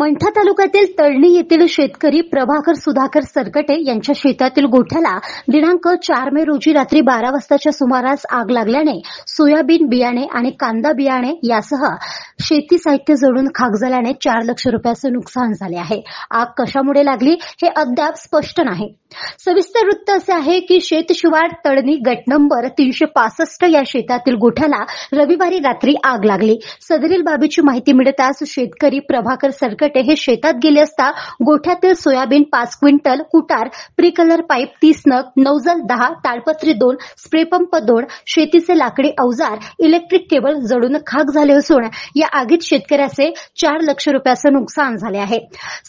मंठा तालुक्यातील तळणी येथील शेतकरी प्रभाकर सुधाकर सरकटे यांच्या शेतातील गोठ्याला दिनांक 4 मे रोजी रात्री 12 वाजताच्या सुमारास आग लागल्याने सोयाबीन बियाणे आणि कांदा बियाणे यासह शेती साहित्य जळून खाक झाल्याने 4 लाख रुपयाचे नुकसान झाले आहे। आग कशामुळे लागली हे अद्याप स्पष्ट नाही। सविस्तर वृत्त असे आहे की शेतशिवार तळणी गट नंबर 365 या शेतातील गोठ्याला रविवारी रात्री आग लागली। सदरील बाबीची माहिती मिळताच शेतकरी प्रभाकर सरकटे हे शेतात गेले असता गोठ्यातील सोयाबीन 5 क्विंटल, कुटार, प्रिकलर पाईप 30 नग, नौजल 10, ताडपत्री 2, स्प्रे पंप 2, शेतीचे लाकडी अवजार, इलेक्ट्रिक केबल जळून खाक झाले असून या आगीत शेतकऱ्याचे 4 लाख रुपयाचे नुकसान झाले आहे।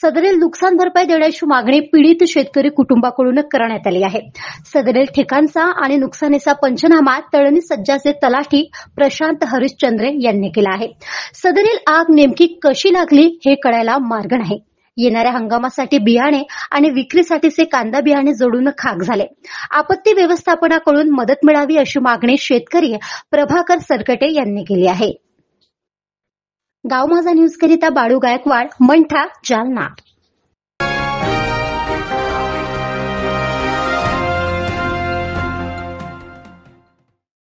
सदरील नुकसान भरपाई देण्याची मागणी पीडित शेतकरी कुटुंबाकडून करण्यात आली आहे। सदरील ठिकाणचा आणि नुकसानीचा पंचनामा तळणी सज्जाचे तलाठी प्रशांत हरिश्चंद्र यांनी केला आहे। सदरील आग नेमकी कशी लागली हे कळायला मार्ग नाही। येणाऱ्या हंगामासाठी बियाणे आणि विक्रीसाठीचे कांदा बियाणे जळून खाक झाले। आपत्ती व्यवस्थापनाकडून मदत मिळावी अशी मागणी शेतकरी प्रभाकर सरकटे यांनी केली आहे। गाव माझा न्यूज करिता बाळू गायकवाड, मंठा, जालना।